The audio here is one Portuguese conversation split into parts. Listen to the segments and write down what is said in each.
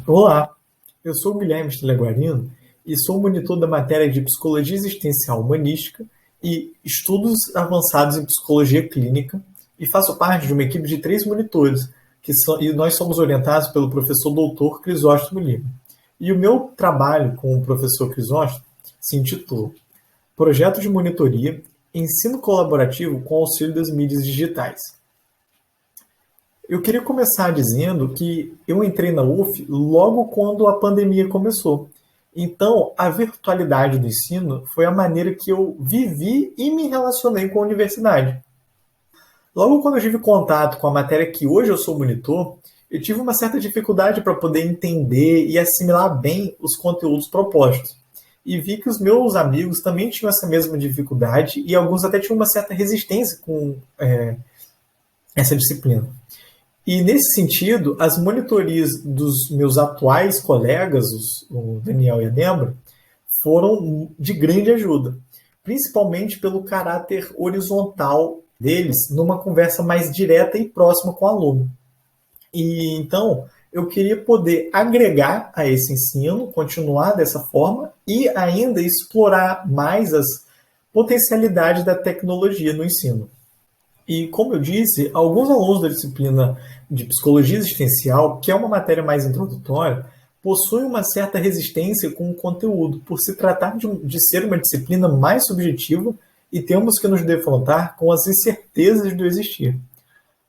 Olá, eu sou o Guilherme Steleguarino e sou monitor da matéria de Psicologia Existencial Humanística e Estudos Avançados em Psicologia Clínica e faço parte de uma equipe de 3 monitores, e nós somos orientados pelo professor doutor Crisóstomo Lima. E o meu trabalho com o professor Crisóstomo se intitula Projeto de Monitoria, Ensino Colaborativo com Auxílio das Mídias Digitais. Eu queria começar dizendo que eu entrei na UF logo quando a pandemia começou. Então, a virtualidade do ensino foi a maneira que eu vivi e me relacionei com a universidade. Logo quando eu tive contato com a matéria que hoje eu sou monitor, eu tive uma certa dificuldade para poder entender e assimilar bem os conteúdos propostos. E vi que os meus amigos também tinham essa mesma dificuldade e alguns até tinham uma certa resistência com essa disciplina. E, nesse sentido, as monitorias dos meus atuais colegas, o Daniel e a Débora, foram de grande ajuda, principalmente pelo caráter horizontal deles numa conversa mais direta e próxima com o aluno. E então, eu queria poder agregar a esse ensino, continuar dessa forma e ainda explorar mais as potencialidades da tecnologia no ensino. E, como eu disse, alguns alunos da disciplina de Psicologia Existencial, que é uma matéria mais introdutória, possuem uma certa resistência com o conteúdo, por se tratar de ser uma disciplina mais subjetiva e temos que nos defrontar com as incertezas do existir.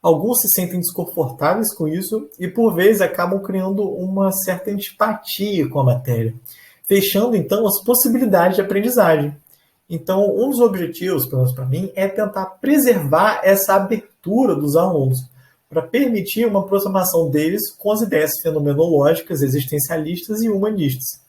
Alguns se sentem desconfortáveis com isso e, por vezes, acabam criando uma certa antipatia com a matéria, fechando, então, as possibilidades de aprendizagem. Então, um dos objetivos, pelo menos para mim, é tentar preservar essa abertura dos alunos, para permitir uma aproximação deles com as ideias fenomenológicas, existencialistas e humanistas.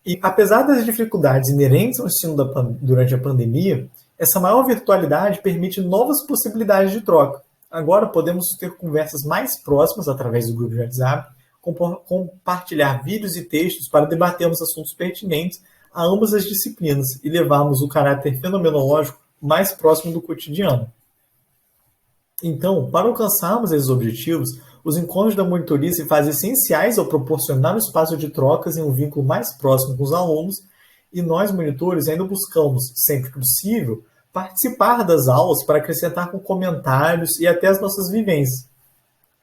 E, apesar das dificuldades inerentes ao ensino durante a pandemia, essa maior virtualidade permite novas possibilidades de troca. Agora podemos ter conversas mais próximas através do grupo de WhatsApp, compartilhar vídeos e textos para debatermos assuntos pertinentes a ambas as disciplinas e levarmos o caráter fenomenológico mais próximo do cotidiano. Então, para alcançarmos esses objetivos, os encontros da monitoria se fazem essenciais ao proporcionar um espaço de trocas e um vínculo mais próximo com os alunos, e nós, monitores, ainda buscamos, sempre que possível, participar das aulas para acrescentar com comentários e até as nossas vivências.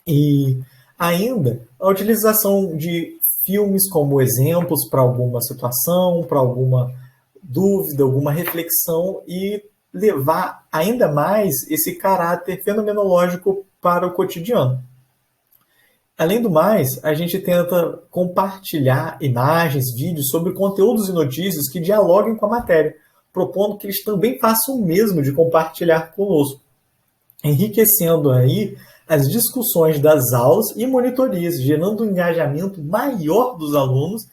E ainda a utilização de filmes como exemplos para alguma situação, para alguma dúvida, alguma reflexão e levar ainda mais esse caráter fenomenológico para o cotidiano. Além do mais, a gente tenta compartilhar imagens, vídeos sobre conteúdos e notícias que dialoguem com a matéria, propondo que eles também façam o mesmo de compartilhar conosco, enriquecendo aí as discussões das aulas e monitorias, gerando um engajamento maior dos alunos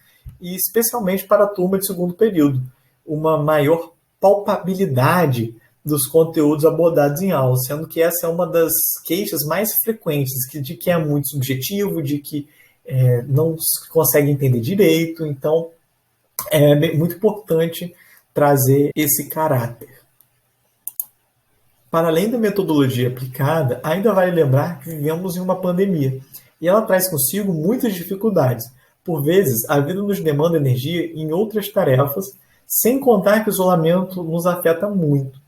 e especialmente para a turma de segundo período, uma maior palpabilidade dos conteúdos abordados em aula, sendo que essa é uma das queixas mais frequentes, de que é muito subjetivo, de que não se consegue entender direito, então é muito importante trazer esse caráter. Para além da metodologia aplicada, ainda vale lembrar que vivemos em uma pandemia, e ela traz consigo muitas dificuldades. Por vezes, a vida nos demanda energia em outras tarefas, sem contar que o isolamento nos afeta muito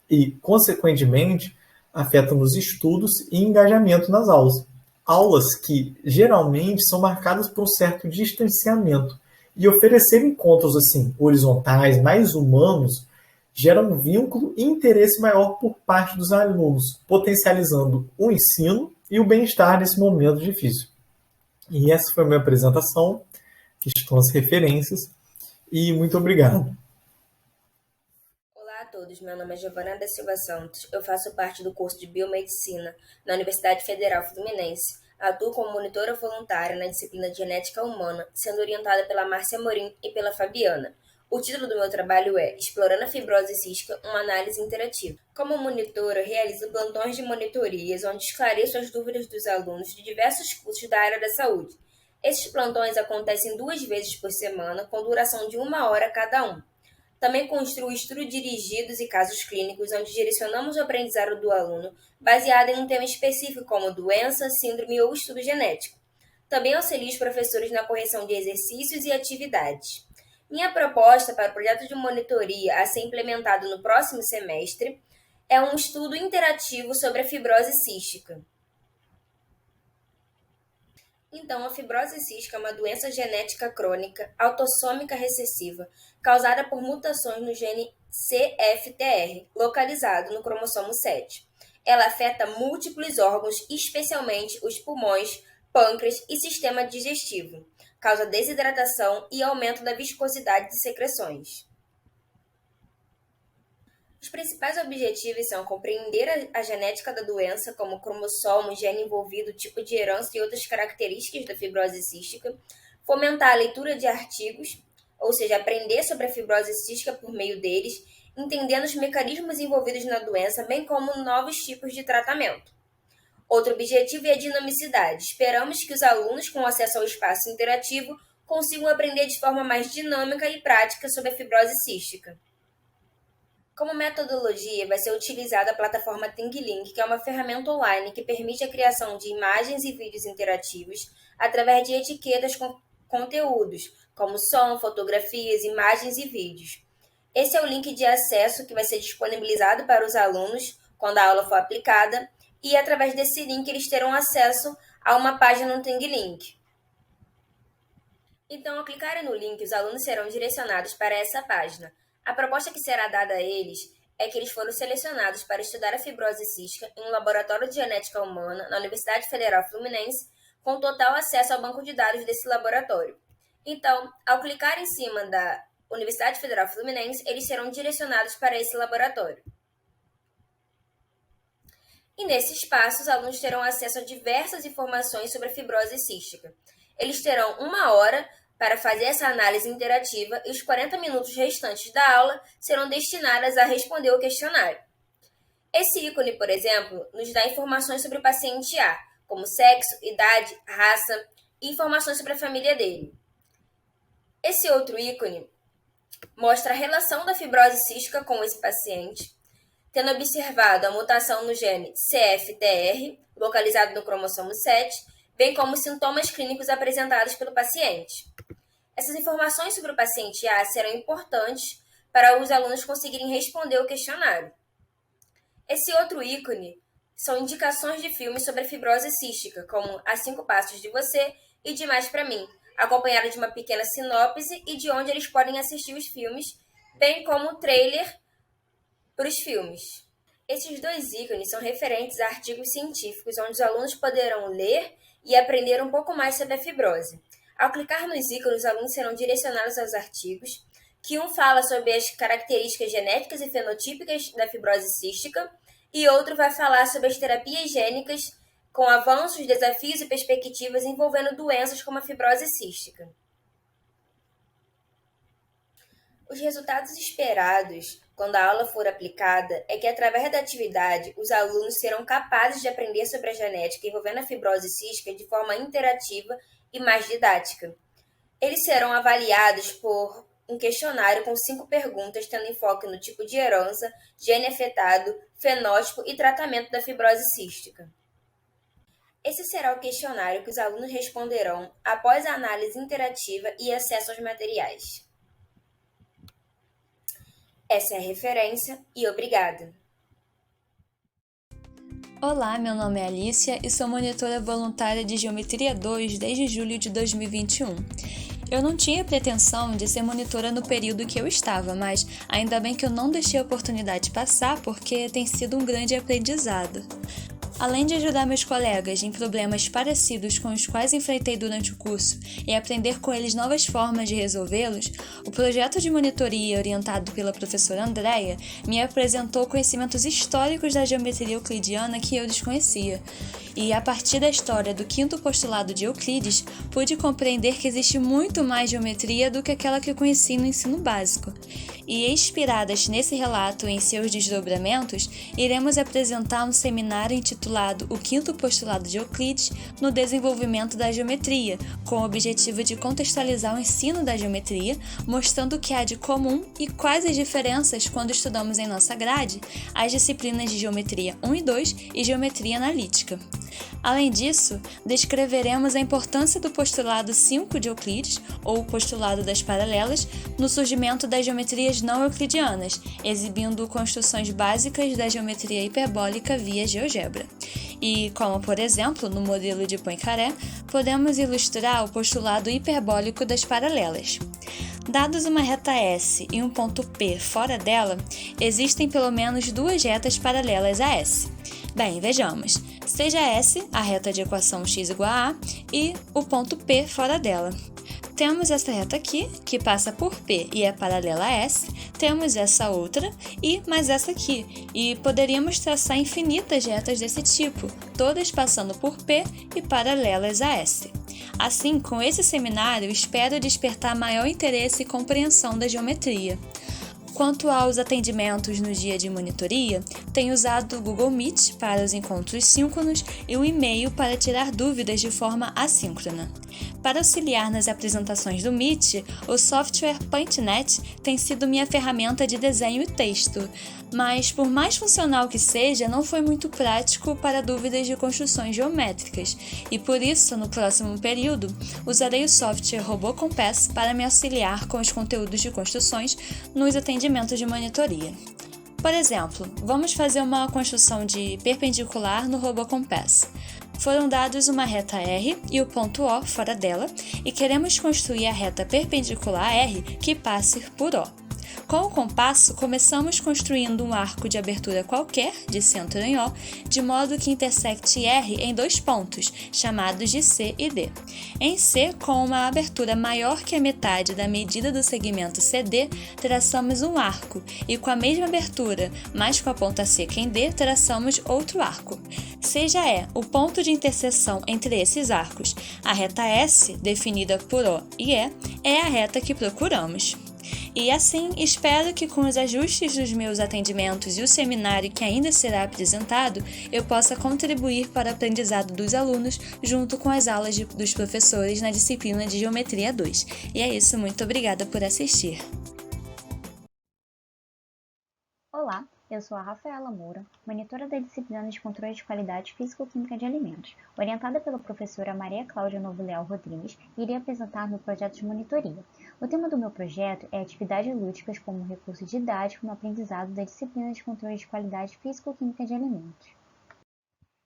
e, consequentemente, afeta nos estudos e engajamento nas aulas. Aulas que, geralmente, são marcadas por um certo distanciamento, e oferecer encontros assim horizontais, mais humanos, gera um vínculo e interesse maior por parte dos alunos, potencializando o ensino e o bem-estar nesse momento difícil. E essa foi a minha apresentação, que estão as referências, e muito obrigado. Olá a todos, meu nome é Giovana da Silva Santos, eu faço parte do curso de Biomedicina na Universidade Federal Fluminense. Atuo como monitora voluntária na disciplina de Genética Humana, sendo orientada pela Márcia Morim e pela Fabiana. O título do meu trabalho é Explorando a Fibrose Cística, uma análise interativa. Como monitora, realizo plantões de monitorias, onde esclareço as dúvidas dos alunos de diversos cursos da área da saúde. Esses plantões acontecem 2 vezes por semana, com duração de 1 hora cada um. Também construo estudos dirigidos e casos clínicos, onde direcionamos o aprendizado do aluno baseado em um tema específico, como doença, síndrome ou estudo genético. Também auxilio os professores na correção de exercícios e atividades. Minha proposta para o projeto de monitoria a ser implementado no próximo semestre é um estudo interativo sobre a fibrose cística. Então, a fibrose cística é uma doença genética crônica autossômica recessiva causada por mutações no gene CFTR, localizado no cromossomo 7. Ela afeta múltiplos órgãos, especialmente os pulmões, pâncreas e sistema digestivo. Causa desidratação e aumento da viscosidade de secreções. Os principais objetivos são compreender a genética da doença, como cromossomo, gene envolvido, tipo de herança e outras características da fibrose cística, fomentar a leitura de artigos, ou seja, aprender sobre a fibrose cística por meio deles, entendendo os mecanismos envolvidos na doença, bem como novos tipos de tratamento. Outro objetivo é a dinamicidade. Esperamos que os alunos, com acesso ao espaço interativo, consigam aprender de forma mais dinâmica e prática sobre a fibrose cística. Como metodologia, vai ser utilizada a plataforma ThingLink, que é uma ferramenta online que permite a criação de imagens e vídeos interativos através de etiquetas com conteúdos, como som, fotografias, imagens e vídeos. Esse é o link de acesso que vai ser disponibilizado para os alunos quando a aula for aplicada, e através desse link eles terão acesso a uma página no ThingLink. Então, ao clicarem no link, os alunos serão direcionados para essa página. A proposta que será dada a eles é que eles foram selecionados para estudar a fibrose cística em um laboratório de genética humana na Universidade Federal Fluminense, com total acesso ao banco de dados desse laboratório. Então, ao clicar em cima da Universidade Federal Fluminense, eles serão direcionados para esse laboratório. E nesse espaço, os alunos terão acesso a diversas informações sobre a fibrose cística. Eles terão 1 hora para fazer essa análise interativa e os 40 minutos restantes da aula serão destinados a responder o questionário. Esse ícone, por exemplo, nos dá informações sobre o paciente A, como sexo, idade, raça e informações sobre a família dele. Esse outro ícone mostra a relação da fibrose cística com esse paciente, tendo observado a mutação no gene CFTR, localizado no cromossomo 7, bem como os sintomas clínicos apresentados pelo paciente. Essas informações sobre o paciente A serão importantes para os alunos conseguirem responder o questionário. Esse outro ícone são indicações de filmes sobre a fibrose cística, como A 5 Passos de Você e Demais para Mim, acompanhado de uma pequena sinopse e de onde eles podem assistir os filmes, bem como o trailer para os filmes. Esses dois ícones são referentes a artigos científicos onde os alunos poderão ler e aprender um pouco mais sobre a fibrose. Ao clicar nos ícones, os alunos serão direcionados aos artigos, que um fala sobre as características genéticas e fenotípicas da fibrose cística, e outro vai falar sobre as terapias gênicas com avanços, desafios e perspectivas envolvendo doenças como a fibrose cística. Os resultados esperados quando a aula for aplicada é que, através da atividade, os alunos serão capazes de aprender sobre a genética envolvendo a fibrose cística de forma interativa e mais didática. Eles serão avaliados por um questionário com 5 perguntas, tendo enfoque no tipo de herança, gene afetado, fenótipo e tratamento da fibrose cística. Esse será o questionário que os alunos responderão após a análise interativa e acesso aos materiais. Essa é a referência e obrigada! Olá, meu nome é Alicia e sou monitora voluntária de Geometria 2 desde julho de 2021. Eu não tinha pretensão de ser monitora no período que eu estava, mas ainda bem que eu não deixei a oportunidade passar porque tem sido um grande aprendizado. Além de ajudar meus colegas em problemas parecidos com os quais enfrentei durante o curso e aprender com eles novas formas de resolvê-los, o projeto de monitoria orientado pela professora Andréia me apresentou conhecimentos históricos da geometria euclidiana que eu desconhecia. E a partir da história do 5º postulado de Euclides, pude compreender que existe muito mais geometria do que aquela que eu conheci no ensino básico. E inspiradas nesse relato e em seus desdobramentos, iremos apresentar um seminário intitulado O 5º Postulado de Euclides no Desenvolvimento da Geometria, com o objetivo de contextualizar o ensino da geometria, mostrando o que há de comum e quais as diferenças quando estudamos em nossa grade as disciplinas de Geometria 1 e 2 e Geometria Analítica. Além disso, descreveremos a importância do postulado 5 de Euclides, ou postulado das paralelas, no surgimento das geometrias não euclidianas, exibindo construções básicas da geometria hiperbólica via GeoGebra. E, como por exemplo, no modelo de Poincaré, podemos ilustrar o postulado hiperbólico das paralelas. Dados uma reta S e um ponto P fora dela, existem pelo menos duas retas paralelas a S. Bem, vejamos. Seja S a reta de equação x igual a e o ponto P fora dela. Temos essa reta aqui, que passa por P e é paralela a S, temos essa outra e mais essa aqui, e poderíamos traçar infinitas retas desse tipo, todas passando por P e paralelas a S. Assim, com esse seminário, espero despertar maior interesse e compreensão da geometria. Quanto aos atendimentos no dia de monitoria, tenho usado o Google Meet para os encontros síncronos e o e-mail para tirar dúvidas de forma assíncrona. Para auxiliar nas apresentações do Meet, o software PointNet tem sido minha ferramenta de desenho e texto, mas por mais funcional que seja, não foi muito prático para dúvidas de construções geométricas, e por isso, no próximo período, usarei o software RoboCompass para me auxiliar com os conteúdos de construções nos atendimentos de monitoria. Por exemplo, vamos fazer uma construção de perpendicular no RoboCompass. Foram dados uma reta R e o ponto O fora dela, e queremos construir a reta perpendicular R que passe por O. Com o compasso, começamos construindo um arco de abertura qualquer, de centro em O, de modo que intersecte R em dois pontos, chamados de C e D. Em C, com uma abertura maior que a metade da medida do segmento CD, traçamos um arco, e com a mesma abertura, mas com a ponta seca em D, traçamos outro arco. Seja E o ponto de interseção entre esses arcos. A reta S, definida por O e E, é a reta que procuramos. E assim, espero que com os ajustes dos meus atendimentos e o seminário que ainda será apresentado, eu possa contribuir para o aprendizado dos alunos junto com as aulas dos professores na disciplina de Geometria 2. E é isso, muito obrigada por assistir. Olá, eu sou a Rafaela Moura, monitora da disciplina de Controle de Qualidade Físico-Química de Alimentos, orientada pela professora Maria Cláudia Novo Leal Rodrigues, e irei apresentar meu projeto de monitoria. O tema do meu projeto é atividades lúdicas como recurso didático no aprendizado da disciplina de Controle de Qualidade Físico-Química de Alimentos.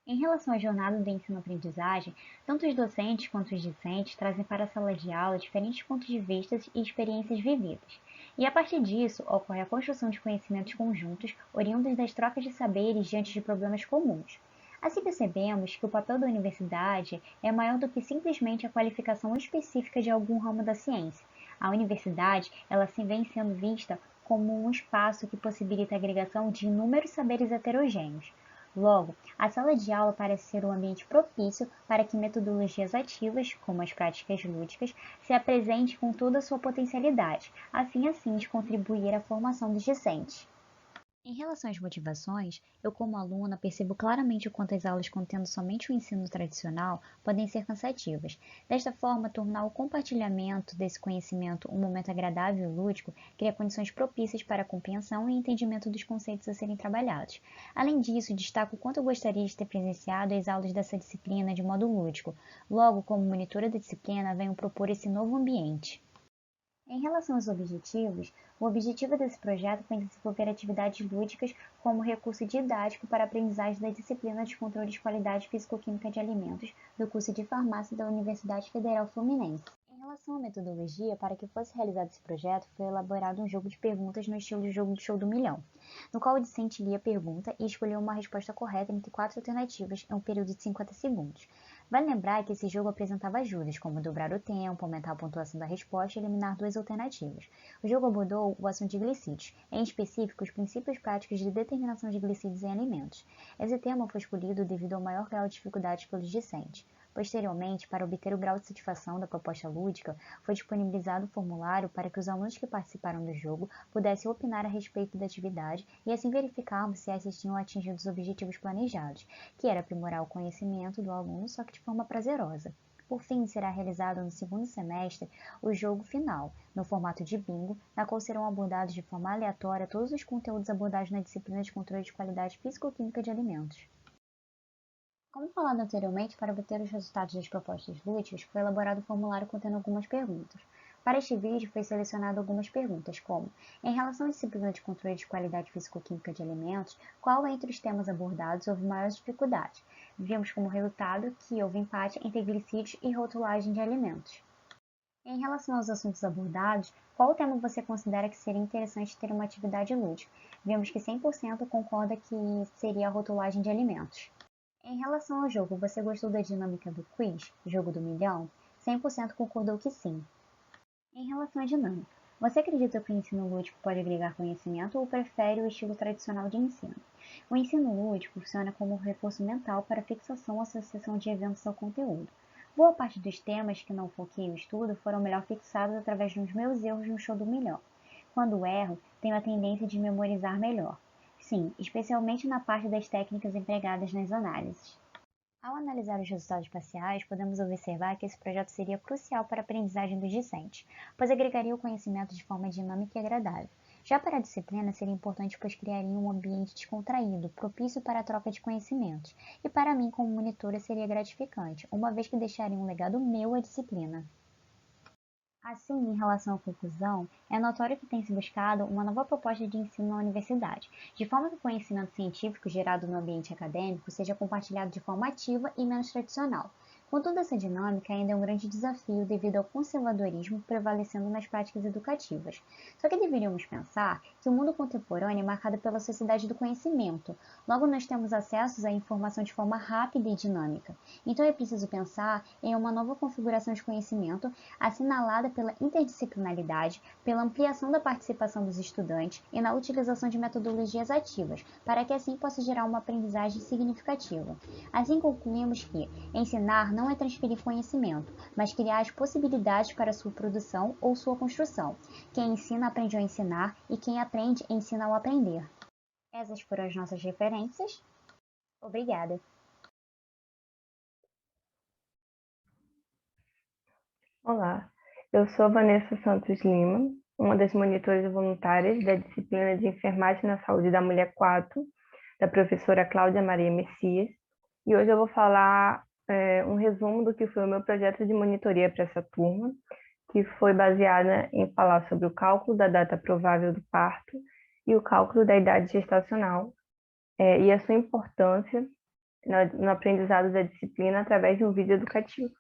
Em relação à jornada do ensino-aprendizagem, tanto os docentes quanto os discentes trazem para a sala de aula diferentes pontos de vista e experiências vividas. E a partir disso, ocorre a construção de conhecimentos conjuntos, oriundos das trocas de saberes diante de problemas comuns. Assim percebemos que o papel da universidade é maior do que simplesmente a qualificação específica de algum ramo da ciência. A universidade, ela se vem sendo vista como um espaço que possibilita a agregação de inúmeros saberes heterogêneos. Logo, a sala de aula parece ser um ambiente propício para que metodologias ativas, como as práticas lúdicas, se apresentem com toda a sua potencialidade, a fim de contribuir à formação dos discentes. Em relação às motivações, eu como aluna percebo claramente o quanto as aulas contendo somente o ensino tradicional podem ser cansativas. Desta forma, tornar o compartilhamento desse conhecimento um momento agradável e lúdico cria condições propícias para a compreensão e entendimento dos conceitos a serem trabalhados. Além disso, destaco o quanto eu gostaria de ter presenciado as aulas dessa disciplina de modo lúdico. Logo, como monitora da disciplina, venho propor esse novo ambiente. Em relação aos objetivos, o objetivo desse projeto foi desenvolver atividades lúdicas como recurso didático para a aprendizagem da disciplina de Controle de Qualidade Físico-Química de Alimentos do curso de Farmácia da Universidade Federal Fluminense. Em relação à metodologia, para que fosse realizado esse projeto, foi elaborado um jogo de perguntas no estilo de jogo do Show do Milhão, no qual o discente lia a pergunta e escolheu uma resposta correta entre 4 alternativas em um período de 50 segundos. Vale lembrar que esse jogo apresentava ajudas, como dobrar o tempo, aumentar a pontuação da resposta e eliminar 2 alternativas. O jogo abordou o assunto de glicídios, em específico os princípios práticos de determinação de glicídios em alimentos. Esse tema foi escolhido devido ao maior grau de dificuldade pelos discentes. Posteriormente, para obter o grau de satisfação da proposta lúdica, foi disponibilizado um formulário para que os alunos que participaram do jogo pudessem opinar a respeito da atividade e assim verificarmos se esses tinham atingido os objetivos planejados, que era aprimorar o conhecimento do aluno, só que de forma prazerosa. Por fim, será realizado no segundo semestre o jogo final, no formato de bingo, na qual serão abordados de forma aleatória todos os conteúdos abordados na disciplina de Controle de Qualidade Físico-Química de Alimentos. Como falado anteriormente, para obter os resultados das propostas lúdicas, foi elaborado um formulário contendo algumas perguntas. Para este vídeo, foi selecionado algumas perguntas, como: em relação à disciplina de controle de qualidade físico-química de alimentos, qual entre os temas abordados houve maiores dificuldades? Vimos como resultado que houve empate entre glicídios e rotulagem de alimentos. Em relação aos assuntos abordados, qual tema você considera que seria interessante ter uma atividade lúdica? Vimos que 100% concorda que seria a rotulagem de alimentos. Em relação ao jogo, você gostou da dinâmica do quiz, jogo do milhão? 100% concordou que sim. Em relação à dinâmica, você acredita que o ensino lúdico pode agregar conhecimento ou prefere o estilo tradicional de ensino? O ensino lúdico funciona como um reforço mental para fixação ou associação de eventos ao conteúdo. Boa parte dos temas que não foquei o estudo foram melhor fixados através dos meus erros no show do milhão. Quando erro, tenho a tendência de memorizar melhor. Sim, especialmente na parte das técnicas empregadas nas análises. Ao analisar os resultados parciais, podemos observar que esse projeto seria crucial para a aprendizagem dos discentes, pois agregaria o conhecimento de forma dinâmica e agradável. Já para a disciplina, seria importante pois criaria um ambiente descontraído, propício para a troca de conhecimentos, e para mim, como monitora, seria gratificante, uma vez que deixaria um legado meu à disciplina. Assim, em relação à conclusão, é notório que tem se buscado uma nova proposta de ensino na universidade, de forma que o conhecimento científico gerado no ambiente acadêmico seja compartilhado de forma ativa e menos tradicional. Contudo, essa dinâmica ainda é um grande desafio devido ao conservadorismo prevalecendo nas práticas educativas. Só que deveríamos pensar que o mundo contemporâneo é marcado pela sociedade do conhecimento, logo nós temos acesso à informação de forma rápida e dinâmica. Então é preciso pensar em uma nova configuração de conhecimento assinalada pela interdisciplinaridade, pela ampliação da participação dos estudantes e na utilização de metodologias ativas, para que assim possa gerar uma aprendizagem significativa. Assim concluímos que ensinar não é transferir conhecimento, mas criar as possibilidades para sua produção ou sua construção. Quem ensina aprende ao ensinar e quem aprende ensina ao aprender. Essas foram as nossas referências. Obrigada. Olá, eu sou Vanessa Santos Lima, uma das monitoras voluntárias da disciplina de Enfermagem na Saúde da Mulher 4, da professora Cláudia Maria Messias, e hoje eu vou falar um resumo do que foi o meu projeto de monitoria para essa turma, que foi baseada em falar sobre o cálculo da data provável do parto e o cálculo da idade gestacional, e a sua importância no aprendizado da disciplina através de um vídeo educativo.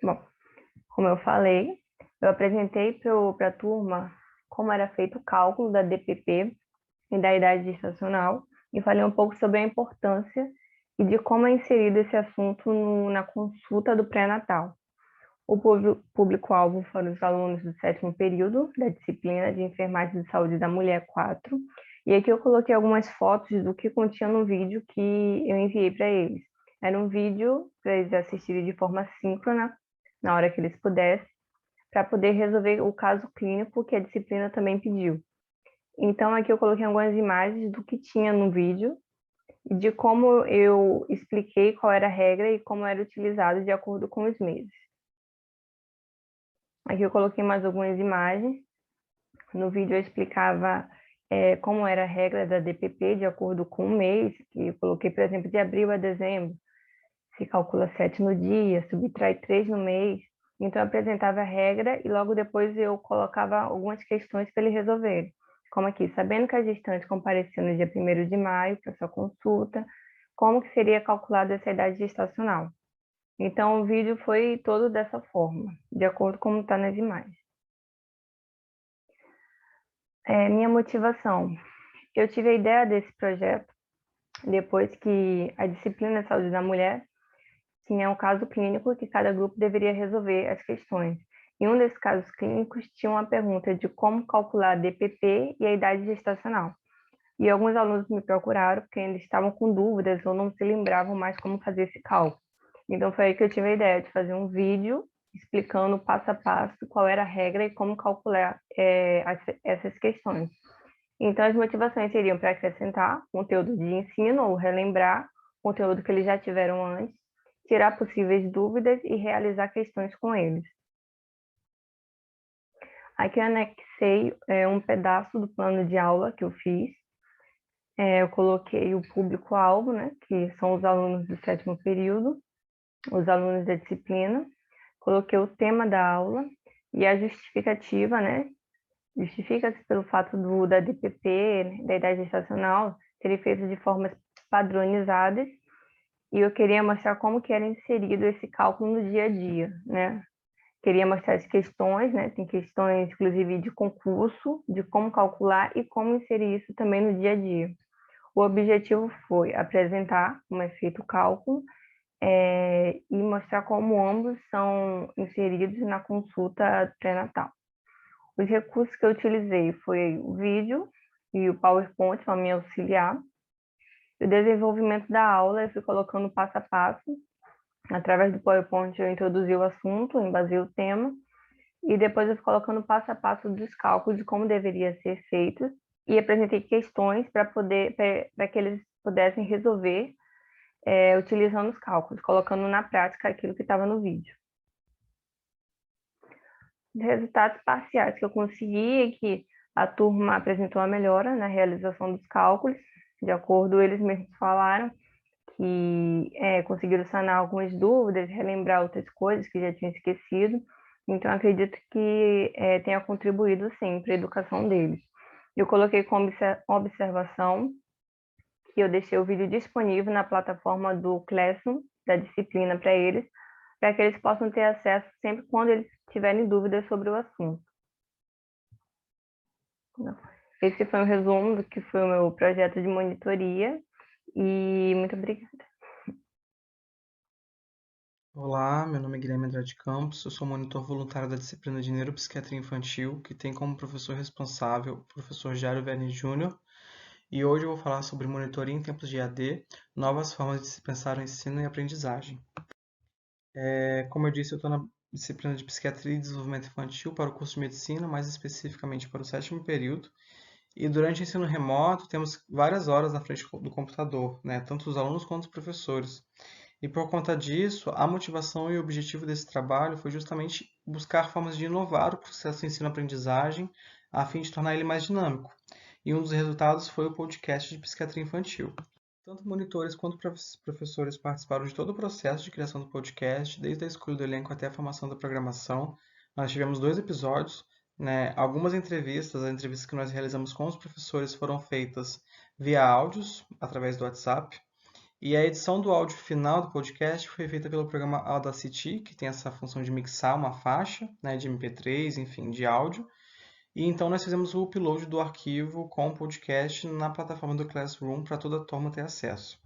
Bom, como eu falei, eu apresentei para a turma como era feito o cálculo da DPP e da idade gestacional e falei um pouco sobre a importância e de como é inserido esse assunto na consulta do pré-natal. O público-alvo foram os alunos do 7º período da disciplina de Enfermagem de Saúde da Mulher 4, e aqui eu coloquei algumas fotos do que continha no vídeo que eu enviei para eles. Era um vídeo para eles assistirem de forma síncrona, na hora que eles pudessem, para poder resolver o caso clínico que a disciplina também pediu. Então, aqui eu coloquei algumas imagens do que tinha no vídeo, e de como eu expliquei qual era a regra e como era utilizado de acordo com os meses. Aqui eu coloquei mais algumas imagens. No vídeo eu explicava como era a regra da DPP de acordo com o mês, que eu coloquei, por exemplo, de abril a dezembro. Se calcula 7 no dia, subtrai 3 no mês. Então, eu apresentava a regra e logo depois eu colocava algumas questões para ele resolver. Como aqui, sabendo que a gestante compareceu no dia 1º de maio para sua consulta, como que seria calculada essa idade gestacional? Então, o vídeo foi todo dessa forma, de acordo com como está nas imagens. Minha motivação. Eu tive a ideia desse projeto depois que a disciplina de saúde da mulher tinha um caso clínico que cada grupo deveria resolver as questões. Em um desses casos clínicos, tinha uma pergunta de como calcular a DPP e a idade gestacional. E alguns alunos me procuraram porque ainda estavam com dúvidas ou não se lembravam mais como fazer esse cálculo. Então, foi aí que eu tive a ideia de fazer um vídeo explicando passo a passo qual era a regra e como calcular essas questões. Então, as motivações seriam para acrescentar conteúdo de ensino ou relembrar conteúdo que eles já tiveram antes, tirar possíveis dúvidas e realizar questões com eles. Aqui eu anexei um pedaço do plano de aula que eu fiz, Eu coloquei o público-alvo, né, que são os alunos do 7º período, os alunos da disciplina, coloquei o tema da aula e a justificativa, né, justifica-se pelo fato da DPP, né, da idade gestacional, serem feitas de formas padronizadas, e eu queria mostrar como que era inserido esse cálculo no dia a dia, né? Queria mostrar as questões, né? Tem questões, inclusive, de concurso, de como calcular e como inserir isso também no dia a dia. O objetivo foi apresentar como é feito o cálculo e mostrar como ambos são inseridos na consulta pré-natal. Os recursos que eu utilizei foi o vídeo e o PowerPoint para me auxiliar. O desenvolvimento da aula eu fui colocando passo a passo. Através do PowerPoint eu introduzi o assunto, embasei o tema, e depois eu fui colocando passo a passo dos cálculos de como deveria ser feito e apresentei questões para que eles pudessem resolver utilizando os cálculos, colocando na prática aquilo que estava no vídeo. Os resultados parciais que eu consegui é que a turma apresentou a melhora na realização dos cálculos, de acordo, eles mesmos falaram que conseguiram sanar algumas dúvidas, relembrar outras coisas que já tinham esquecido, então acredito que tenha contribuído sim para a educação deles. Eu coloquei como observação que eu deixei o vídeo disponível na plataforma do Classroom, da disciplina para eles, para que eles possam ter acesso sempre quando eles tiverem dúvidas sobre o assunto. Esse foi um resumo do que foi o meu projeto de monitoria e muito obrigada. Olá, meu nome é Guilherme Andrade Campos, eu sou monitor voluntário da disciplina de Neuropsiquiatria Infantil, que tem como professor responsável o professor Jairo Verne Júnior, e hoje eu vou falar sobre monitoria em tempos de EAD, novas formas de se pensar o ensino e aprendizagem. Como eu disse, eu estou na disciplina de Psiquiatria e Desenvolvimento Infantil para o curso de Medicina, mais especificamente para o 7º período, e durante o ensino remoto temos várias horas na frente do computador, né, tanto os alunos quanto os professores. E por conta disso, a motivação e o objetivo desse trabalho foi justamente buscar formas de inovar o processo de ensino-aprendizagem a fim de tornar ele mais dinâmico. E um dos resultados foi o podcast de psiquiatria infantil. Tanto monitores quanto professores participaram de todo o processo de criação do podcast, desde a escolha do elenco até a formação da programação. Nós tivemos 2 episódios, né? Algumas entrevistas, as entrevistas que nós realizamos com os professores foram feitas via áudios, através do WhatsApp. E a edição do áudio final do podcast foi feita pelo programa Audacity, que tem essa função de mixar uma faixa, né, de MP3, enfim, de áudio. E então nós fizemos o upload do arquivo com o podcast na plataforma do Classroom para toda a turma ter acesso.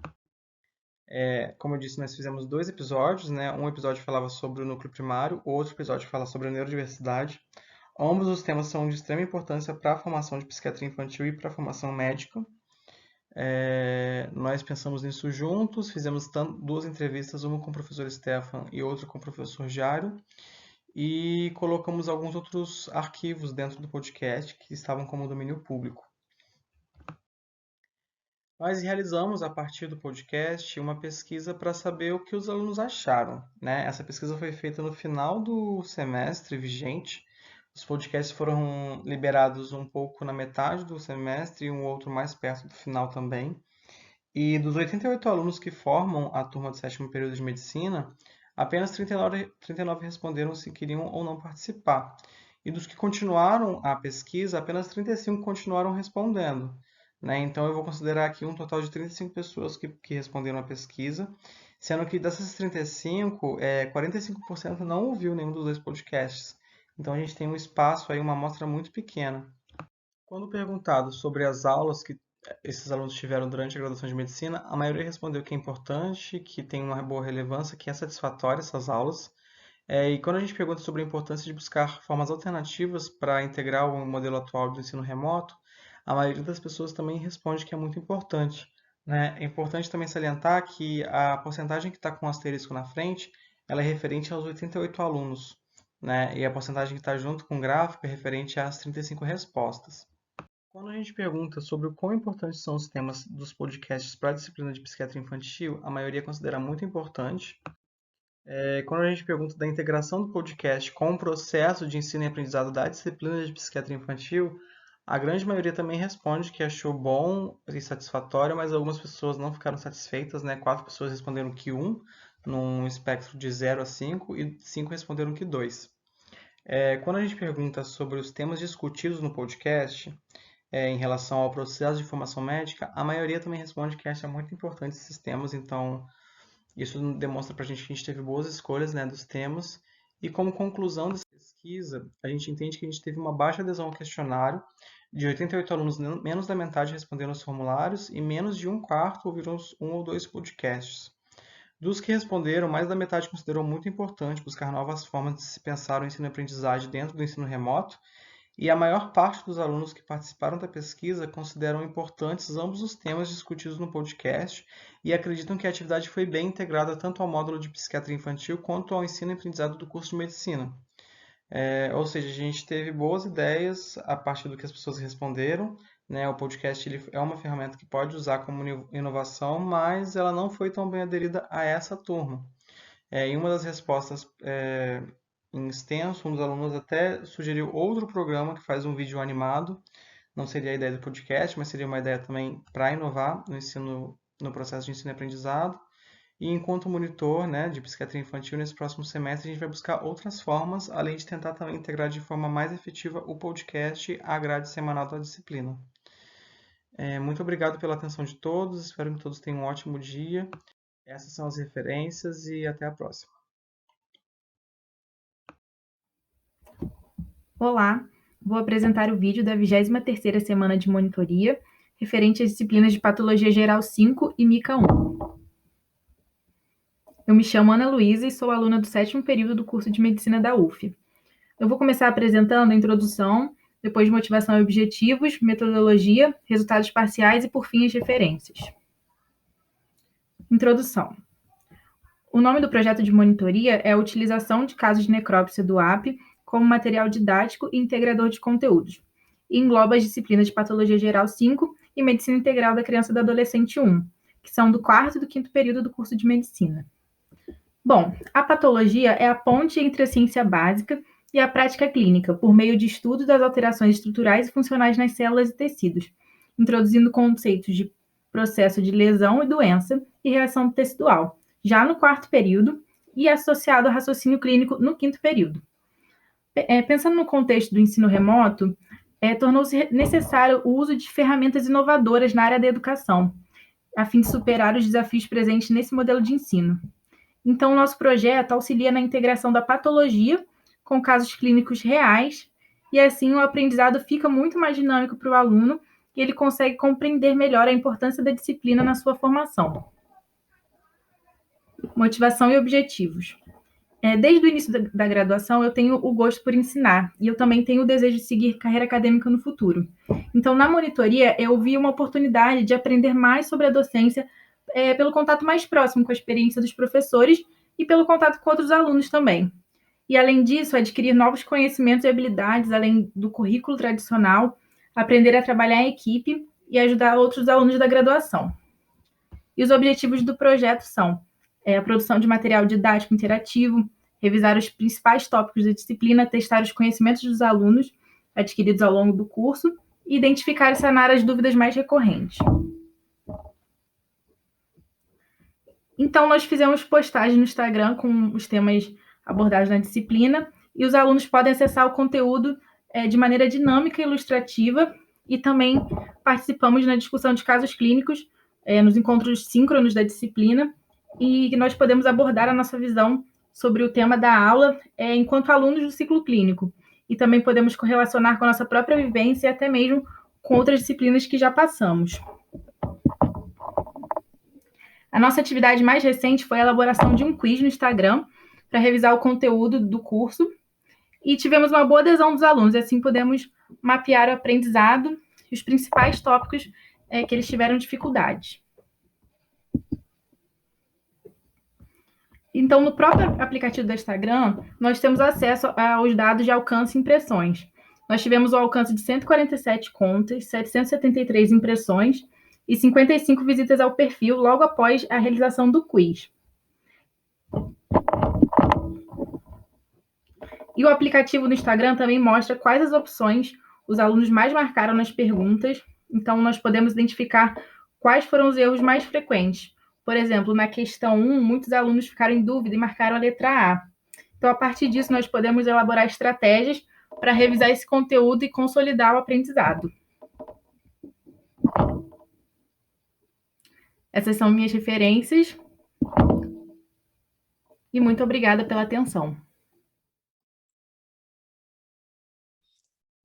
Como eu disse, nós fizemos 2 episódios, né? Um episódio falava sobre o núcleo primário, o outro episódio fala sobre a neurodiversidade. Ambos os temas são de extrema importância para a formação de psiquiatria infantil e para a formação médica. Nós pensamos nisso juntos, fizemos 2 entrevistas, uma com o professor Stefan e outra com o professor Jairo, e colocamos alguns outros arquivos dentro do podcast que estavam como domínio público. Nós realizamos, a partir do podcast, uma pesquisa para saber o que os alunos acharam, né? Essa pesquisa foi feita no final do semestre vigente. Os podcasts foram liberados um pouco na metade do semestre e um outro mais perto do final também. E dos 88 alunos que formam a turma do 7º período de medicina, apenas 39 responderam se queriam ou não participar. E dos que continuaram a pesquisa, apenas 35 continuaram respondendo, né? Então eu vou considerar aqui um total de 35 pessoas que responderam a pesquisa, sendo que dessas 35, 45% não ouviu nenhum dos 2 podcasts. Então a gente tem um espaço aí, uma amostra muito pequena. Quando perguntado sobre as aulas que esses alunos tiveram durante a graduação de medicina, a maioria respondeu que é importante, que tem uma boa relevância, que é satisfatória essas aulas. E quando a gente pergunta sobre a importância de buscar formas alternativas para integrar o modelo atual do ensino remoto, a maioria das pessoas também responde que é muito importante, né? É importante também salientar que a porcentagem que está com o asterisco na frente, ela é referente aos 88 alunos, né? E a porcentagem que está junto com o gráfico é referente às 35 respostas. Quando a gente pergunta sobre o quão importantes são os temas dos podcasts para a disciplina de psiquiatria infantil, a maioria considera muito importante. Quando a gente pergunta da integração do podcast com o processo de ensino e aprendizado da disciplina de psiquiatria infantil, A grande maioria também responde que achou bom e satisfatório, mas algumas pessoas não ficaram satisfeitas, né? 4 pessoas responderam que 1, num espectro de 0 a 5, e 5 responderam que 2. Quando a gente pergunta sobre os temas discutidos no podcast, em relação ao processo de formação médica, a maioria também responde que acha muito importante esses temas, então isso demonstra para a gente que a gente teve boas escolhas, né, dos temas. E como conclusão dessa pesquisa, a gente entende que a gente teve uma baixa adesão ao questionário, de 88 alunos, menos da metade responderam os formulários e menos de um quarto ouviram um ou dois podcasts. Dos que responderam, mais da metade considerou muito importante buscar novas formas de se pensar o ensino-aprendizagem dentro do ensino remoto, e a maior parte dos alunos que participaram da pesquisa consideram importantes ambos os temas discutidos no podcast e acreditam que a atividade foi bem integrada tanto ao módulo de psiquiatria infantil quanto ao ensino e aprendizado do curso de medicina. Ou seja, a gente teve boas ideias a partir do que as pessoas responderam, né? O podcast ele é uma ferramenta que pode usar como inovação, mas ela não foi tão bem aderida a essa turma. Em uma das respostas em extenso, um dos alunos até sugeriu outro programa que faz um vídeo animado. Não seria a ideia do podcast, mas seria uma ideia também para inovar no ensino, no processo de ensino e aprendizado. E enquanto monitor, né, de psiquiatria infantil, nesse próximo semestre, a gente vai buscar outras formas, além de tentar também integrar de forma mais efetiva o podcast à grade semanal da disciplina. Muito obrigado pela atenção de todos, espero que todos tenham um ótimo dia. Essas são as referências e até a próxima. Olá, vou apresentar o vídeo da 23ª semana de monitoria, referente às disciplinas de Patologia Geral 5 e MICA 1. Eu me chamo Ana Luísa e sou aluna do 7º período do curso de Medicina da UF. Eu vou começar apresentando a introdução, depois motivação e objetivos, metodologia, resultados parciais e, por fim, as referências. Introdução. O nome do projeto de monitoria é a utilização de casos de necrópsia do AP como material didático e integrador de conteúdos, e engloba as disciplinas de Patologia Geral 5 e Medicina Integral da Criança e do Adolescente 1, que são do 4º e do 5º período do curso de Medicina. Bom, a patologia é a ponte entre a ciência básica e a prática clínica, por meio de estudo das alterações estruturais e funcionais nas células e tecidos, introduzindo conceitos de processo de lesão e doença e reação tecidual, já no 4º período, e associado ao raciocínio clínico no 5º período. Pensando no contexto do ensino remoto, tornou-se necessário o uso de ferramentas inovadoras na área da educação, a fim de superar os desafios presentes nesse modelo de ensino. Então, o nosso projeto auxilia na integração da patologia com casos clínicos reais, e assim o aprendizado fica muito mais dinâmico para o aluno e ele consegue compreender melhor a importância da disciplina na sua formação. Motivação e objetivos. Desde o início da graduação, eu tenho o gosto por ensinar, e eu também tenho o desejo de seguir carreira acadêmica no futuro. Então, na monitoria, eu vi uma oportunidade de aprender mais sobre a docência pelo contato mais próximo com a experiência dos professores e pelo contato com outros alunos também. E, além disso, adquirir novos conhecimentos e habilidades, além do currículo tradicional, aprender a trabalhar em equipe e ajudar outros alunos da graduação. E os objetivos do projeto são a produção de material didático interativo, revisar os principais tópicos da disciplina, testar os conhecimentos dos alunos adquiridos ao longo do curso e identificar e sanar as dúvidas mais recorrentes. Então, nós fizemos postagem no Instagram com os temas abordados na disciplina e os alunos podem acessar o conteúdo de maneira dinâmica e ilustrativa, e também participamos na discussão de casos clínicos nos encontros síncronos da disciplina, e nós podemos abordar a nossa visão sobre o tema da aula enquanto alunos do ciclo clínico, e também podemos correlacionar com a nossa própria vivência e até mesmo com outras disciplinas que já passamos. A nossa atividade mais recente foi a elaboração de um quiz no Instagram para revisar o conteúdo do curso, e tivemos uma boa adesão dos alunos, e assim podemos mapear o aprendizado e os principais tópicos que eles tiveram dificuldade. Então, no próprio aplicativo do Instagram, nós temos acesso aos dados de alcance e impressões. Nós tivemos o alcance de 147 contas, 773 impressões e 55 visitas ao perfil logo após a realização do quiz. E o aplicativo do Instagram também mostra quais as opções os alunos mais marcaram nas perguntas, então nós podemos identificar quais foram os erros mais frequentes. Por exemplo, na questão 1, muitos alunos ficaram em dúvida e marcaram a letra A. Então, a partir disso, nós podemos elaborar estratégias para revisar esse conteúdo e consolidar o aprendizado. Essas são minhas referências. E muito obrigada pela atenção.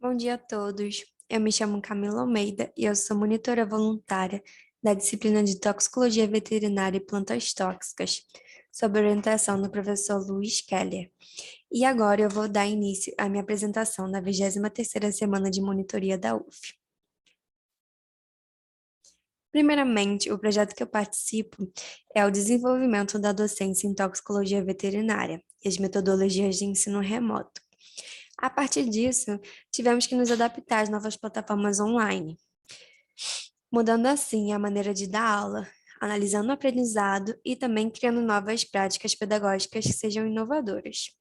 Bom dia a todos. Eu me chamo Camila Almeida e eu sou monitora voluntária da disciplina de Toxicologia Veterinária e Plantas Tóxicas, sob orientação do professor Luiz Keller. E agora eu vou dar início à minha apresentação da 23ª semana de monitoria da UF. Primeiramente, o projeto que eu participo é o desenvolvimento da docência em toxicologia veterinária e as metodologias de ensino remoto. A partir disso, tivemos que nos adaptar às novas plataformas online, mudando assim a maneira de dar aula, analisando o aprendizado e também criando novas práticas pedagógicas que sejam inovadoras.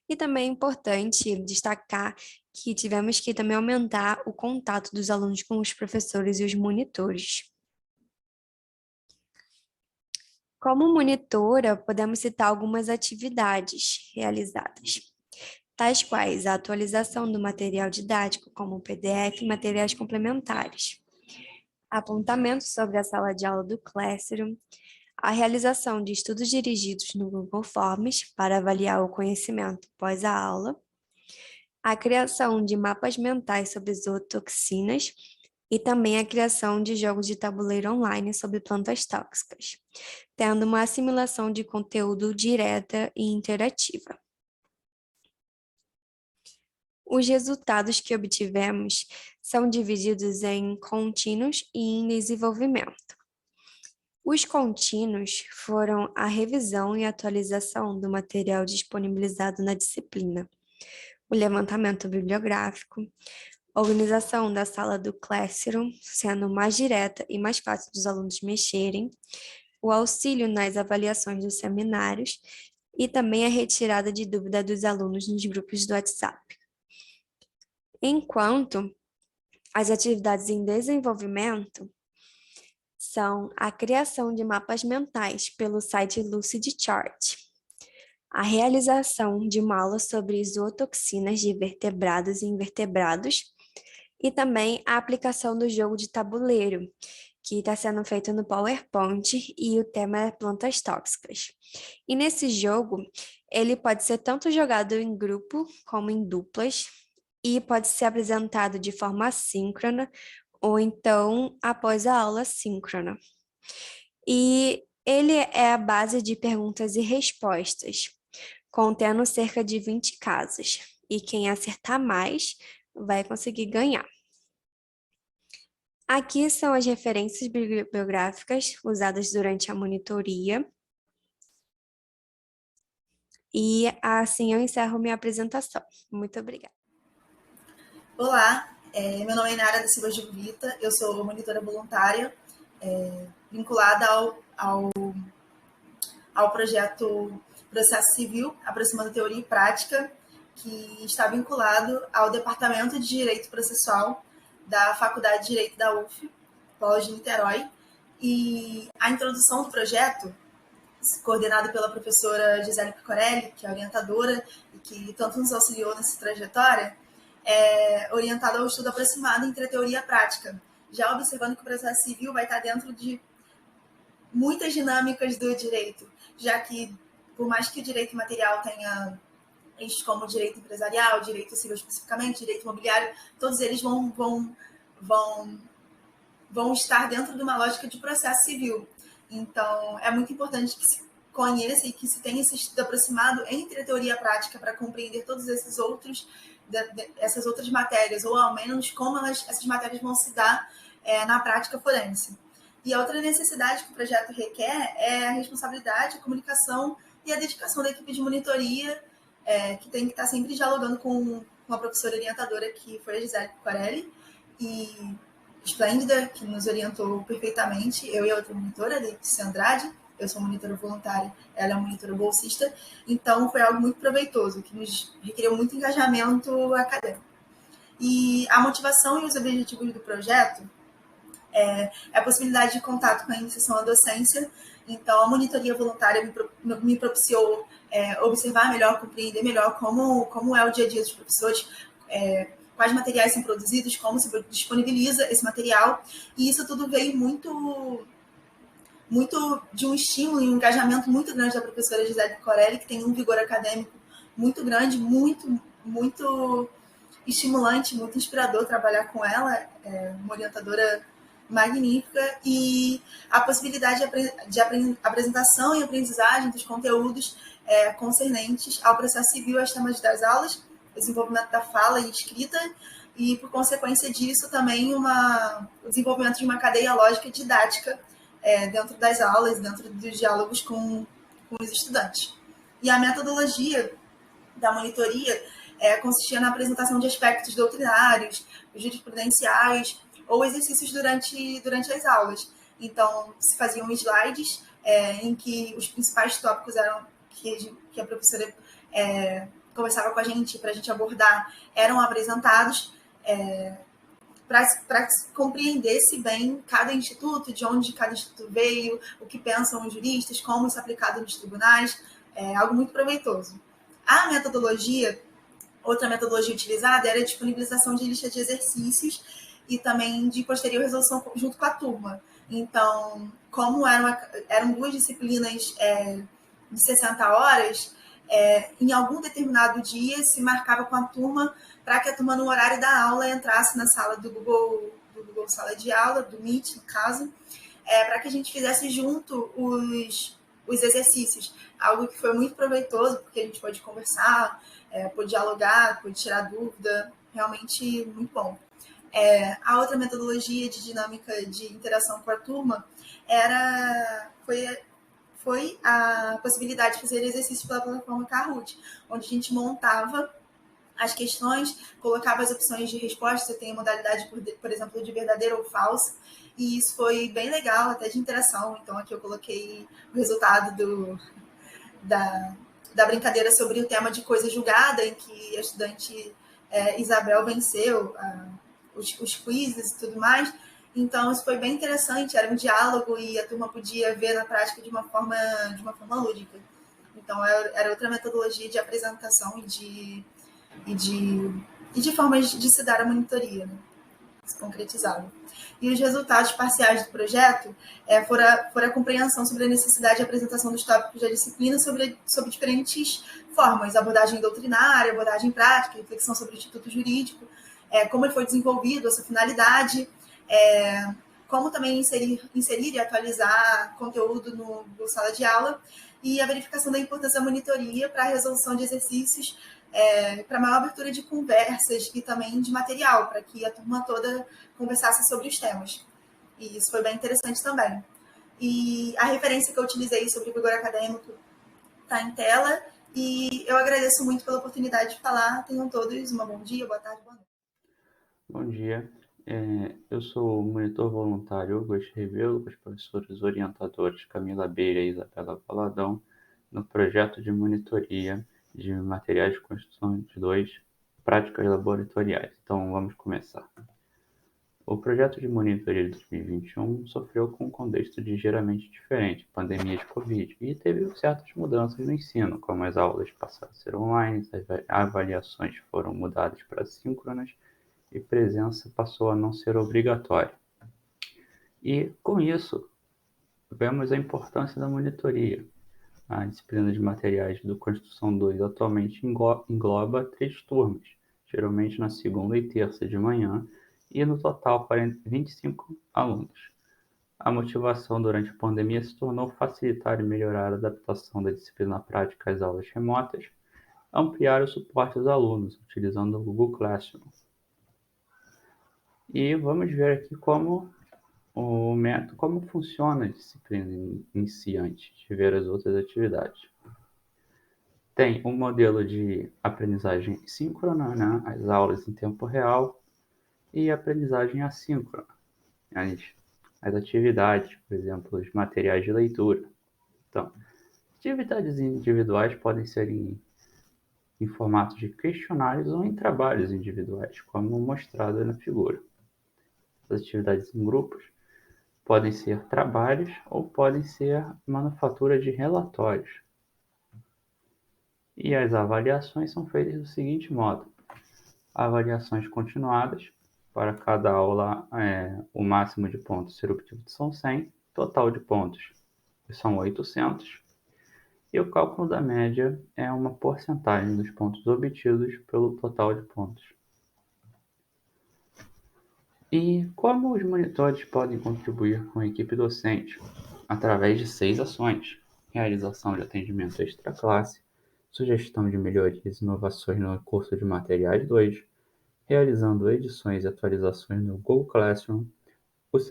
E também é importante destacar que tivemos que também aumentar o contato dos alunos com os professores e os monitores. Como monitora, podemos citar algumas atividades realizadas, tais quais a atualização do material didático, como PDF e materiais complementares, apontamento sobre a sala de aula do Classroom, a realização de estudos dirigidos no Google Forms para avaliar o conhecimento pós a aula, a criação de mapas mentais sobre zootoxinas e também a criação de jogos de tabuleiro online sobre plantas tóxicas, tendo uma assimilação de conteúdo direta e interativa. Os resultados que obtivemos são divididos em contínuos e em desenvolvimento. Os contínuos foram a revisão e atualização do material disponibilizado na disciplina, o levantamento bibliográfico, a organização da sala do Classroom, sendo mais direta e mais fácil dos alunos mexerem, o auxílio nas avaliações dos seminários e também a retirada de dúvida dos alunos nos grupos do WhatsApp. Enquanto as atividades em desenvolvimento são a criação de mapas mentais pelo site Lucidchart, a realização de uma aula sobre zootoxinas de vertebrados e invertebrados e também a aplicação do jogo de tabuleiro, que está sendo feito no PowerPoint e o tema é plantas tóxicas. E nesse jogo, ele pode ser tanto jogado em grupo como em duplas e pode ser apresentado de forma assíncrona ou então após a aula síncrona. E ele é a base de perguntas e respostas, contendo cerca de 20 casos. E quem acertar mais vai conseguir ganhar. Aqui são as referências bibliográficas usadas durante a monitoria. E assim eu encerro minha apresentação. Muito obrigada. Olá, meu nome é Nara da Silva Juvita, eu sou monitora voluntária, vinculada ao projeto Processo Civil, aproximando teoria e prática, que está vinculado ao Departamento de Direito Processual da Faculdade de Direito da UF, Polo de Niterói. E a introdução do projeto, coordenado pela professora Gisele Picorelli, que é orientadora e que tanto nos auxiliou nessa trajetória, é orientada ao estudo aproximado entre a teoria e a prática, já observando que o processo civil vai estar dentro de muitas dinâmicas do direito, já que, por mais que o direito material tenha eixos como direito empresarial, direito civil especificamente, direito imobiliário, todos eles vão estar dentro de uma lógica de processo civil. Então, é muito importante que se conheça e que se tenha esse estudo aproximado entre a teoria e a prática para compreender todos essas outras matérias, ou ao menos como essas matérias vão se dar na prática forense. E a outra necessidade que o projeto requer é a responsabilidade, a comunicação e a dedicação da equipe de monitoria, que tem que estar sempre dialogando com a professora orientadora, que foi a Gisele Picorelli, e esplêndida, que nos orientou perfeitamente, eu e a outra monitora, a Letícia Andrade. Eu sou monitora voluntária, ela é uma monitora bolsista, então foi algo muito proveitoso, que nos requeriu muito engajamento acadêmico. E a motivação e os objetivos do projeto é a possibilidade de contato com a iniciação à docência. Então, a monitoria voluntária me propiciou observar melhor, compreender melhor como é o dia a dia dos professores, quais materiais são produzidos, como se disponibiliza esse material. E isso tudo veio muito de um estímulo e um engajamento muito grande da professora Gisele Corelli, que tem um vigor acadêmico muito grande, muito estimulante, muito inspirador trabalhar com ela, uma orientadora magnífica, e a possibilidade de apresentação e aprendizagem dos conteúdos concernentes ao processo civil, aos temas das aulas, desenvolvimento da fala e escrita, e, por consequência disso, também o desenvolvimento de uma cadeia lógica didática dentro das aulas, dentro dos diálogos com os estudantes. E a metodologia da monitoria consistia na apresentação de aspectos doutrinários, jurisprudenciais ou exercícios durante as aulas. Então, se faziam slides em que os principais tópicos eram que a professora conversava com a gente para a gente abordar eram apresentados para compreender-se bem cada instituto, de onde cada instituto veio, o que pensam os juristas, como isso é aplicado nos tribunais, algo muito proveitoso. A metodologia, outra metodologia utilizada era a disponibilização de lista de exercícios e também de posterior resolução junto com a turma. Então, como eram duas disciplinas de 60 horas, em algum determinado dia se marcava com a turma para que a turma, no horário da aula, entrasse na sala do Google Sala de Aula, do Meet, no caso, para que a gente fizesse junto os exercícios. Algo que foi muito proveitoso, porque a gente pôde conversar, pôde dialogar, pôde tirar dúvida, realmente muito bom. A outra metodologia de dinâmica de interação com a turma foi a possibilidade de fazer exercícios pela plataforma Kahoot, onde a gente montava as questões, colocava as opções de resposta, você tem a modalidade, por exemplo, de verdadeiro ou falso, e isso foi bem legal, até de interação. Então, aqui eu coloquei o resultado da brincadeira sobre o tema de coisa julgada, em que a estudante Isabel venceu os quizzes e tudo mais. Então, isso foi bem interessante, era um diálogo e a turma podia ver na prática de uma forma lúdica. Então, era outra metodologia de apresentação e de formas de se dar a monitoria, né? Se concretizava. E os resultados parciais do projeto foram a compreensão sobre a necessidade de apresentação dos tópicos da disciplina sobre diferentes formas, abordagem doutrinária, abordagem prática, reflexão sobre o instituto jurídico, como ele foi desenvolvido, a sua finalidade, como também inserir e atualizar conteúdo no sala de aula, e a verificação da importância da monitoria para a resolução de exercícios, para maior abertura de conversas e também de material, para que a turma toda conversasse sobre os temas. E isso foi bem interessante também. E a referência que eu utilizei sobre o vigor acadêmico está em tela, e eu agradeço muito pela oportunidade de falar. Tenham todos um bom dia, boa tarde, boa noite. Bom dia, eu sou o monitor voluntário Hugo Revelo, com os professores orientadores Camila Beira e Isabela Valadão, no projeto de monitoria de materiais de construção de 2, práticas laboratoriais. Então, vamos começar. O projeto de monitoria de 2021 sofreu com um contexto ligeiramente diferente, pandemia de Covid, e teve certas mudanças no ensino, como as aulas passaram a ser online, as avaliações foram mudadas para síncronas, e presença passou a não ser obrigatória. E, com isso, vemos a importância da monitoria. A disciplina de materiais do Construção 2 atualmente engloba 3 turmas, geralmente na segunda e terça de manhã, e no total 25 alunos. A motivação durante a pandemia se tornou facilitar e melhorar a adaptação da disciplina prática às aulas remotas, ampliar o suporte aos alunos, utilizando o Google Classroom. E vamos ver aqui como funciona a disciplina em si antes de ver as outras atividades. Tem um modelo de aprendizagem síncrona, né? As aulas em tempo real, e aprendizagem assíncrona, as atividades, por exemplo, os materiais de leitura. Então, atividades individuais podem ser em formato de questionários ou em trabalhos individuais, como mostrado na figura. As atividades em grupos podem ser trabalhos ou podem ser manufatura de relatórios. E as avaliações são feitas do seguinte modo: avaliações continuadas, para cada aula o máximo de pontos ser obtido são 100, total de pontos são 800, e o cálculo da média é uma porcentagem dos pontos obtidos pelo total de pontos. E como os monitores podem contribuir com a equipe docente? Através de 6 ações: realização de atendimento extra-classe, sugestão de melhorias e inovações no curso de materiais 2, realizando edições e atualizações no Google Classroom,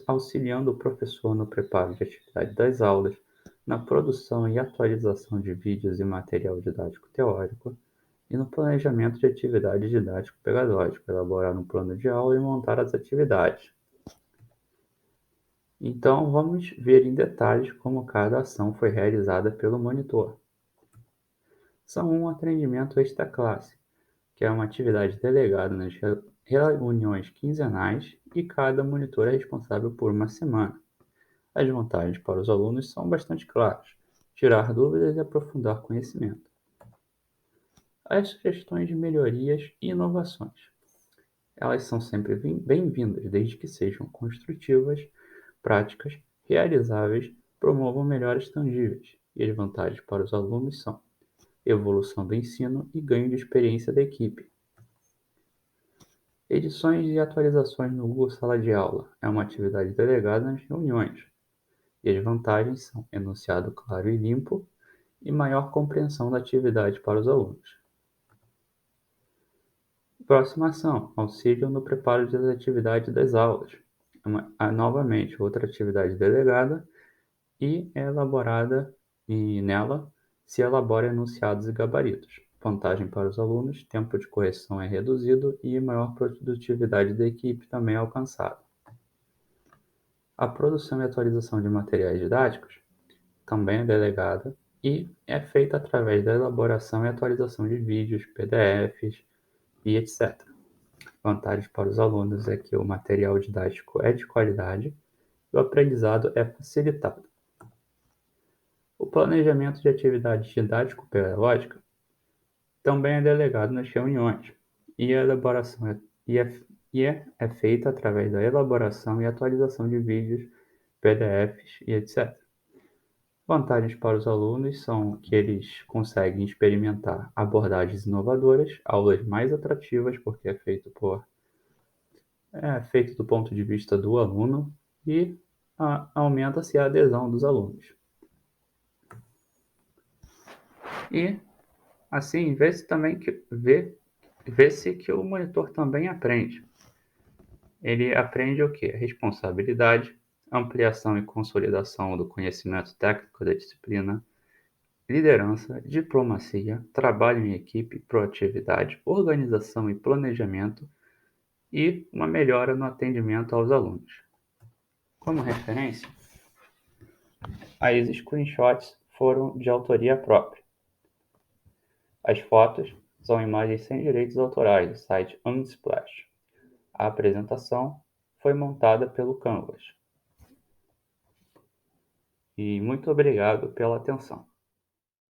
auxiliando o professor no preparo de atividade das aulas, na produção e atualização de vídeos e material didático teórico, e no planejamento de atividade didático-pedagógica, elaborar um plano de aula e montar as atividades. Então, vamos ver em detalhes como cada ação foi realizada pelo monitor. Ação 1, atendimento extra-classe, que é uma atividade delegada nas reuniões quinzenais e cada monitor é responsável por uma semana. As vantagens para os alunos são bastante claras: tirar dúvidas e aprofundar conhecimento. As sugestões de melhorias e inovações. Elas são sempre bem-vindas, desde que sejam construtivas, práticas, realizáveis, promovam melhores tangíveis. E as vantagens para os alunos são evolução do ensino e ganho de experiência da equipe. Edições e atualizações no Google Sala de Aula é uma atividade delegada nas reuniões. E as vantagens são enunciado claro e limpo e maior compreensão da atividade para os alunos. Próxima ação: auxílio no preparo das atividades das aulas. Novamente, outra atividade delegada e é elaborada, e nela se elabora enunciados e gabaritos. Vantagem para os alunos: tempo de correção é reduzido e maior produtividade da equipe também é alcançada. A produção e atualização de materiais didáticos também é delegada e é feita através da elaboração e atualização de vídeos, PDFs e etc. Vantagens para os alunos é que o material didático é de qualidade e o aprendizado é facilitado. O planejamento de atividades didático-pedagógicas também é delegado nas reuniões e a elaboração é feita através da elaboração e atualização de vídeos, PDFs e etc. Vantagens para os alunos são que eles conseguem experimentar abordagens inovadoras, aulas mais atrativas, porque é feito do ponto de vista do aluno, e aumenta-se a adesão dos alunos. E assim vê-se que o monitor também aprende. Ele aprende o quê? Responsabilidade, ampliação e consolidação do conhecimento técnico da disciplina, liderança, diplomacia, trabalho em equipe, proatividade, organização e planejamento e uma melhora no atendimento aos alunos. Como referência, as screenshots foram de autoria própria. As fotos são imagens sem direitos autorais do site Unsplash. A apresentação foi montada pelo Canvas. E muito obrigado pela atenção.